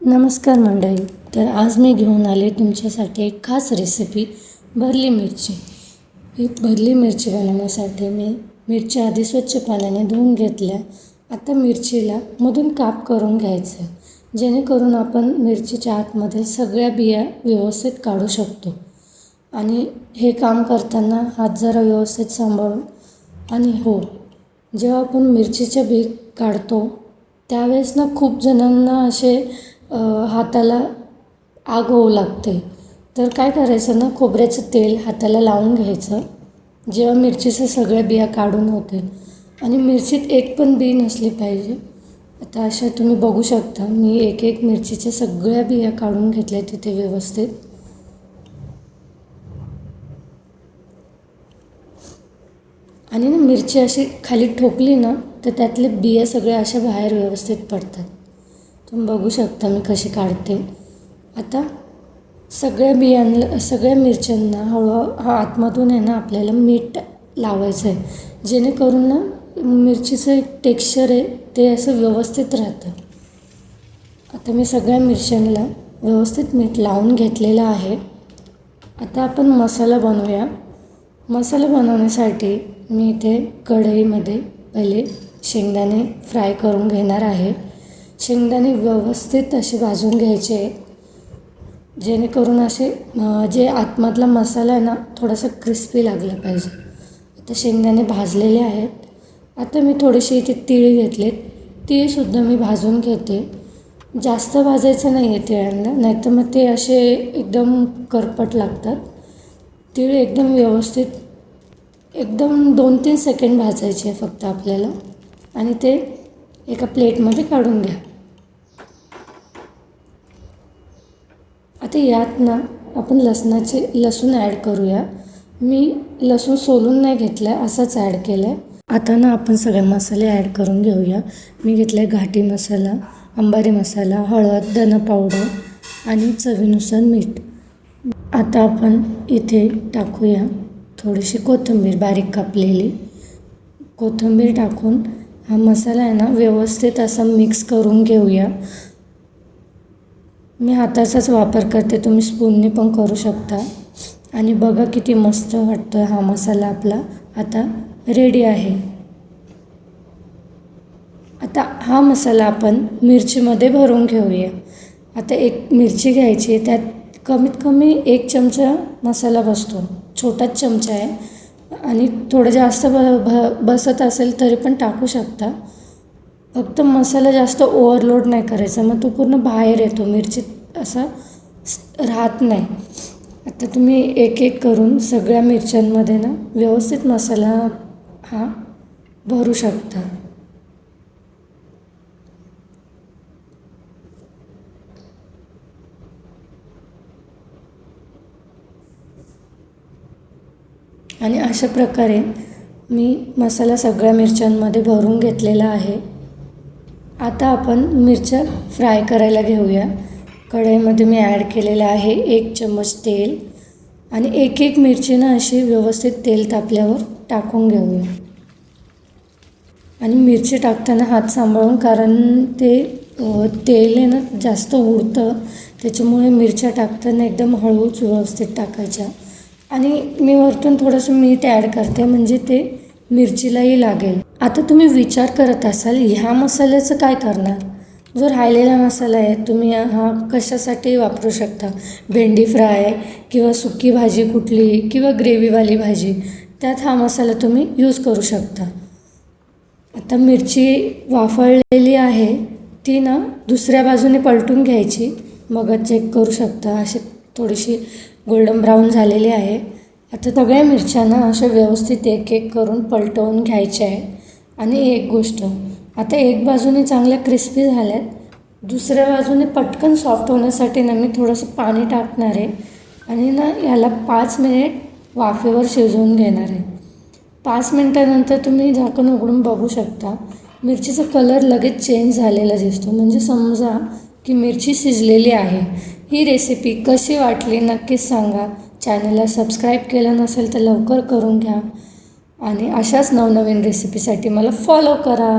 नमस्कार मंडळी. तर आज मी घेऊन आले तुमच्यासाठी एक खास रेसिपी, भरली मिरची. ही भरली मिरची बनवण्यासाठी मी मिरच्या आधी स्वच्छ पाण्याने धुवून घेतल्या. आता मिरचीला मधून काप करून घ्यायचं, जेणेकरून आपण मिरचीच्या आतमधील सगळ्या बिया व्यवस्थित काढू शकतो. आणि हे काम करताना हात जरा व्यवस्थित सांभाळून. आणि जेव्हा आपण मिरचीच्या बी काढतो त्यावेळेस खूप जणांना असे हाताला आग होऊ लागते. तर काय करायचं खोबऱ्याचं तेल हाताला लावून घ्यायचं, जेव्हा मिरचीचं सगळ्या बिया काढून होतील. आणि मिरचीत एक पण बी नसली पाहिजे. आता अशा तुम्ही बघू शकता, मी एक एक मिरचीच्या सगळ्या बिया काढून घेतल्या तिथे व्यवस्थित. आणि मिरची अशी खाली ठोकली तर त्यातले बिया सगळ्या अशा बाहेर व्यवस्थित पडतात. तुम्ही बघू शकता मी कशी काढते. आता सगळ्या मिरच्यांना हळूहळू आतमधून आपल्याला मीठ लावायचं आहे, जेणेकरून मिरचीचं एक टेक्स्चर आहे ते असं व्यवस्थित राहतं. आता मी सगळ्या मिरच्यांना व्यवस्थित मीठ लावून घेतलेलं आहे. आता आपण मसाला बनवूया. मसाला बनवण्यासाठी मी इथे कढईमध्ये पहिले शेंगदाणे फ्राय करून घेणार आहे. शेंगदाणे व्यवस्थित असे भाजून घ्यायचे, जेणेकरून असे जे आतमधला मसाला आहे थोडासा क्रिस्पी लागला पाहिजे. आता शेंगदाणे भाजलेले आहेत. आता मी थोडेसे इथे तीळ घेतलेत, तीळसुद्धा मी भाजून घेते. जास्त भाजायचं नाही आहे तिळांना, नाहीतर मग ते असे एकदम करपट लागतात. तीळ एकदम व्यवस्थित एकदम 2-3 सेकंड भाजायचे आहे फक्त आपल्याला. आणि ते एका प्लेटमध्ये काढून घ्या. आता यात आपण लसूण ॲड करूया. मी लसूण सोलून नाही घेतला आहे, असाच ॲड केला आहे. आता आपण सगळे मसाले ॲड करून घेऊया. मी घेतला आहे घाटी मसाला, अंबारी मसाला, हळद, धना पावडर आणि चवीनुसार मीठ. आता आपण इथे टाकूया थोडीशी कोथिंबीर, बारीक कापलेली कोथिंबीर टाकून हा मसाला आहे व्यवस्थित असा मिक्स करून घेऊया. मी हाताचाच वापर करते, तुम्ही स्पूनने पण करू शकता. आणि बघा किती मस्त वाटतं हा मसाला आपला आता रेडी आहे. आता हा मसाला आपण मिरचीमध्ये भरून घेऊया. आता एक मिरची घ्यायची, त्यात कमीत कमी 1 चमचा मसाला बसतो, छोटाच चमचा आहे. आणि थोडं जास्त बसत असेल तरी पण टाकू शकता. फक्त मसाला जास्त ओव्हरलोड नाही करायचा, मग तो पूर्ण बाहेर येतो, मिरचीत असा राहत नाही. आता तुम्ही एक एक करून सगळ्या मिरच्यांमध्ये व्यवस्थित मसाला हा भरू शकता. आणि अशा प्रकारे मी मसाला सगळ्या मिरच्यांमध्ये भरून घेतलेला आहे. आता आपण मिरच्या फ्राय करायला घेऊया. कढईमध्ये मी ॲड केलेलं आहे 1 चम्मच तेल. आणि एक एक मिरची अशी व्यवस्थित तेल तापल्यावर टाकून घेऊया. आणि मिरची टाकताना हात सांभाळून, कारण ते तेल आहे जास्त उडतं, त्याच्यामुळे मिरच्या टाकताना एकदम हळूच व्यवस्थित टाकायच्या. आणि मी वरतून थोडंसं मीठ ॲड करते, म्हणजे ते मिरचीलाही लागेल. आता तुम्ही विचार करत असाल ह्या मसाल्याचं काय करणार. जो राहिलेला मसाला आहे तुम्ही हा कशासाठी वापरू शकता. भेंडी फ्राय किंवा सुकी भाजी कुठली किंवा ग्रेव्हीवाली भाजी, त्यात हा मसाला तुम्ही यूज करू शकता. आता मिरची वाफळलेली आहे, ती दुसऱ्या बाजूने पलटून घ्यायची. मग चेक करू शकता, अशी थोडीशी गोल्डन ब्राऊन झालेली आहे. आता सगळ्या मिरच्यांना अशा व्यवस्थित एक एक करून पलटवून घ्यायच्या आहे. आणि एक गोष्ट, आता एक बाजूने चांगल्या क्रिस्पी झाल्यात, दुसऱ्या बाजूने पटकन सॉफ्ट होण्यासाठी मी थोडंसं पाणी टाकणार आहे. आणि याला 5 मिनिट वाफेवर शिजवून घेणार आहे. 5 मिनटानंतर तुम्ही झाकण उघडून बघू शकता, मिरचीचा कलर लगेच चेंज झालेला दिसतो, म्हणजे समजा की मिरची शिजलेली आहे. ही रेसिपी कशी वाटली नक्कीच सांगा. चॅनलला सबस्क्राईब केलं नसेल तर लवकर करून घ्या. आणि अशाच नवनवीन रेसिपीसाठी मला फॉलो करा.